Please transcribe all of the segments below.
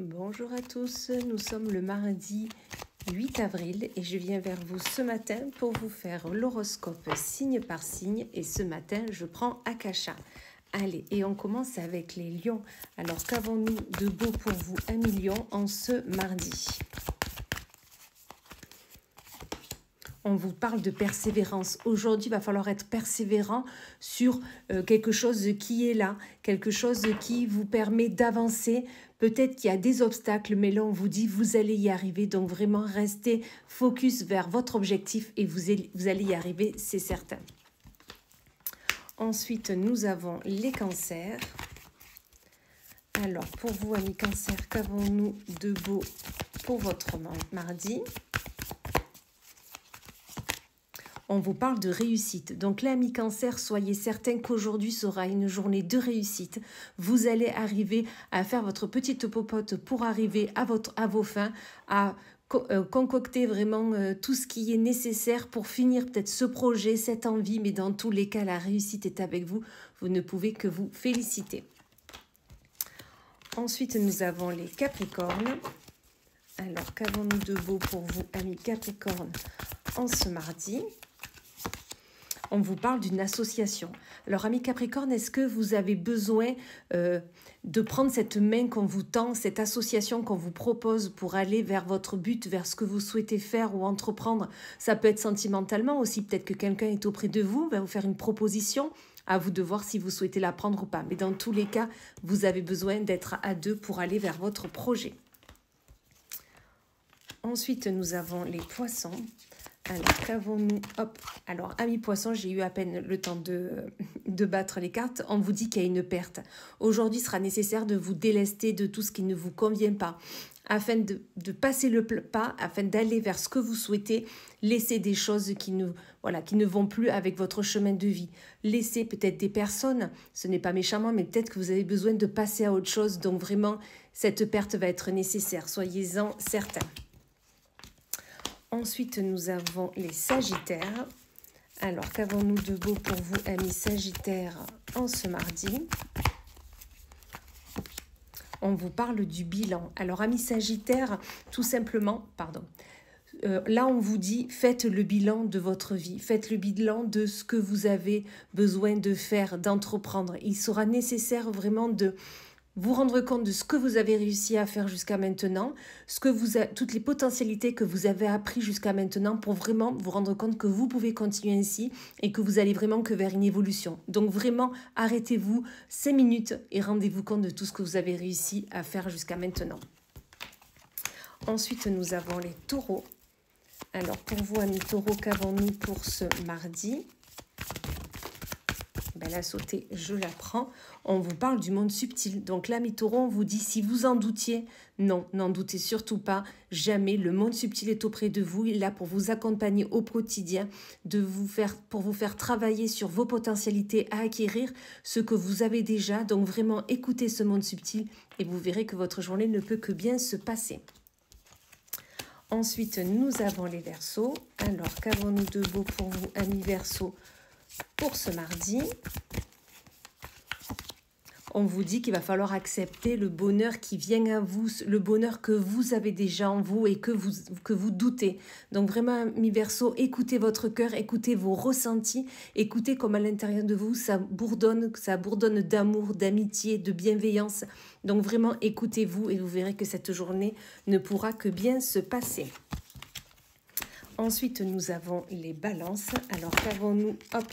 Bonjour à tous, nous sommes le mardi 8 avril et je viens vers vous ce matin pour vous faire l'horoscope signe par signe et ce matin je prends Akasha. Allez, et on commence avec les lions. Alors qu'avons-nous de beau pour vous, amis lions, en ce mardi ? On vous parle de persévérance. Aujourd'hui, il va falloir être persévérant sur quelque chose qui est là, quelque chose qui vous permet d'avancer. Peut-être qu'il y a des obstacles, mais là, on vous dit, vous allez y arriver. Donc, vraiment, restez focus vers votre objectif et vous allez y arriver, c'est certain. Ensuite, nous avons les cancers. Alors, pour vous, amis cancers, qu'avons-nous de beau pour votre mardi ? On vous parle de réussite. Donc là, amis cancer, soyez certains qu'aujourd'hui sera une journée de réussite. Vous allez arriver à faire votre petite popote pour arriver à vos fins, à concocter vraiment tout ce qui est nécessaire pour finir peut-être ce projet, cette envie. Mais dans tous les cas, la réussite est avec vous. Vous ne pouvez que vous féliciter. Ensuite, nous avons les Capricornes. Alors, qu'avons-nous de beau pour vous, amis Capricornes, en ce mardi ? On vous parle d'une association. Alors, amis Capricorne, est-ce que vous avez besoin de prendre cette main qu'on vous tend, cette association qu'on vous propose pour aller vers votre but, vers ce que vous souhaitez faire ou entreprendre? Ça peut être sentimentalement aussi. Peut-être que quelqu'un est auprès de vous, va vous faire une proposition. À vous de voir si vous souhaitez la prendre ou pas. Mais dans tous les cas, vous avez besoin d'être à deux pour aller vers votre projet. Ensuite, nous avons les poissons. Alors, qu'avons-nous? Hop. Alors, amis poissons, j'ai eu à peine le temps de battre les cartes. On vous dit qu'il y a une perte. Aujourd'hui, il sera nécessaire de vous délester de tout ce qui ne vous convient pas. Afin de passer le pas, afin d'aller vers ce que vous souhaitez, laissez des choses qui ne vont plus avec votre chemin de vie. Laissez peut-être des personnes, ce n'est pas méchamment, mais peut-être que vous avez besoin de passer à autre chose. Donc, vraiment, cette perte va être nécessaire. Soyez-en certains. Ensuite, nous avons les Sagittaires. Alors, qu'avons-nous de beau pour vous, amis Sagittaires, en ce mardi ? On vous parle du bilan. Alors, amis Sagittaires, tout simplement, là, on vous dit, faites le bilan de votre vie. Faites le bilan de ce que vous avez besoin de faire, d'entreprendre. Il sera nécessaire vraiment de vous rendre compte de ce que vous avez réussi à faire jusqu'à maintenant, toutes les potentialités que vous avez appris jusqu'à maintenant pour vraiment vous rendre compte que vous pouvez continuer ainsi et que vous allez vraiment que vers une évolution. Donc vraiment, arrêtez-vous 5 minutes et rendez-vous compte de tout ce que vous avez réussi à faire jusqu'à maintenant. Ensuite, nous avons les taureaux. Alors, pour vous, amis taureaux, qu'avons-nous pour ce mardi ? La sautée, je la prends. On vous parle du monde subtil. Donc là, mes taureaux, on vous dit, si vous en doutiez, non, n'en doutez surtout pas. Jamais, le monde subtil est auprès de vous. Il est là pour vous accompagner au quotidien, pour vous faire travailler sur vos potentialités à acquérir, ce que vous avez déjà. Donc vraiment, écoutez ce monde subtil et vous verrez que votre journée ne peut que bien se passer. Ensuite, nous avons les Verseaux. Alors, qu'avons-nous de beau pour vous, amis Verseaux, pour ce mardi? On vous dit qu'il va falloir accepter le bonheur qui vient à vous, le bonheur que vous avez déjà en vous et que vous doutez. Donc vraiment, mi Verseau, écoutez votre cœur, écoutez vos ressentis, écoutez comme à l'intérieur de vous, ça bourdonne d'amour, d'amitié, de bienveillance. Donc vraiment, écoutez-vous et vous verrez que cette journée ne pourra que bien se passer. Ensuite, nous avons les balances. Alors, qu'avons-nous? Hop.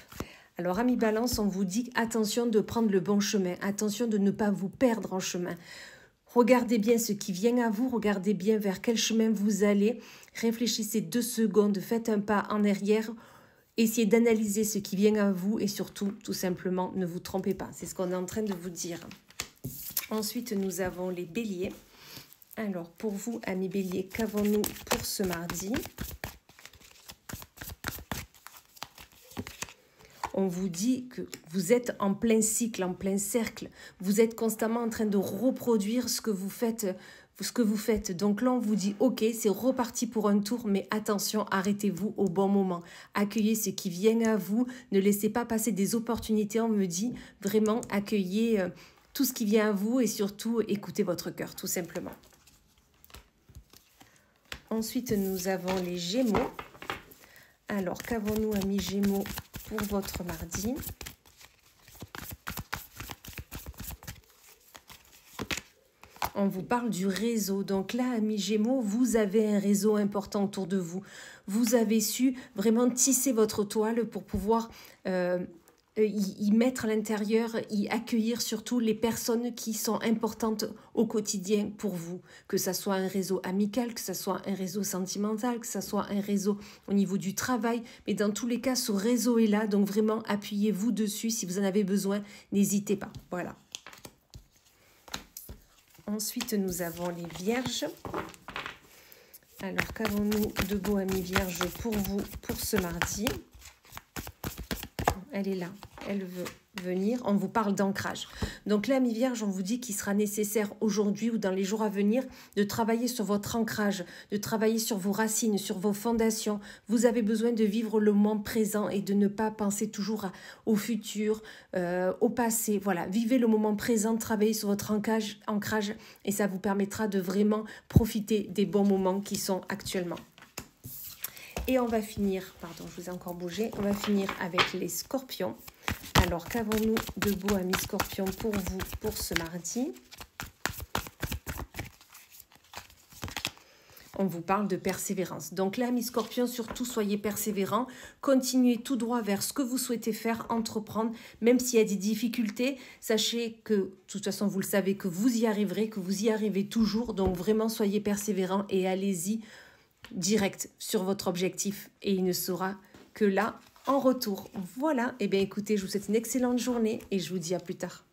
Alors, amis balance, on vous dit attention de prendre le bon chemin. Attention de ne pas vous perdre en chemin. Regardez bien ce qui vient à vous. Regardez bien vers quel chemin vous allez. Réfléchissez 2 secondes. Faites un pas en arrière. Essayez d'analyser ce qui vient à vous. Et surtout, tout simplement, ne vous trompez pas. C'est ce qu'on est en train de vous dire. Ensuite, nous avons les béliers. Alors, pour vous, amis béliers, qu'avons-nous pour ce mardi ? On vous dit que vous êtes en plein cycle, en plein cercle. Vous êtes constamment en train de reproduire ce que vous faites. Donc là, on vous dit, ok, c'est reparti pour un tour, mais attention, arrêtez-vous au bon moment. Accueillez ce qui vient à vous. Ne laissez pas passer des opportunités. On me dit, vraiment, accueillez tout ce qui vient à vous et surtout, écoutez votre cœur, tout simplement. Ensuite, nous avons les Gémeaux. Alors, qu'avons-nous, amis Gémeaux, pour votre mardi? On vous parle du réseau. Donc là, amis Gémeaux, vous avez un réseau important autour de vous. Vous avez su vraiment tisser votre toile pour pouvoir y mettre à l'intérieur, y accueillir surtout les personnes qui sont importantes au quotidien pour vous. Que ça soit un réseau amical, que ça soit un réseau sentimental, que ça soit un réseau au niveau du travail. Mais dans tous les cas, ce réseau est là. Donc vraiment, appuyez-vous dessus. Si vous en avez besoin, n'hésitez pas. Voilà. Ensuite, nous avons les Vierges. Alors, qu'avons-nous de beau, amis Vierges, pour vous, pour ce mardi? Elle est là, elle veut venir. On vous parle d'ancrage. Donc là, amis Vierges, on vous dit qu'il sera nécessaire aujourd'hui ou dans les jours à venir de travailler sur votre ancrage, de travailler sur vos racines, sur vos fondations. Vous avez besoin de vivre le moment présent et de ne pas penser toujours au futur, au passé. Voilà, vivez le moment présent, travaillez sur votre ancrage et ça vous permettra de vraiment profiter des bons moments qui sont actuellement. Et on va finir, pardon, je vous ai encore bougé, on va finir avec les Scorpions. Alors, qu'avons-nous de beau, amis Scorpions, pour vous, pour ce mardi? On vous parle de persévérance. Donc là, amis Scorpions, surtout soyez persévérants, continuez tout droit vers ce que vous souhaitez faire, entreprendre, même s'il y a des difficultés, sachez que, de toute façon, vous le savez, que vous y arriverez, que vous y arrivez toujours, donc vraiment soyez persévérants et allez-y direct sur votre objectif et il ne sera que là en retour. Voilà, et bien écoutez, je vous souhaite une excellente journée et je vous dis à plus tard.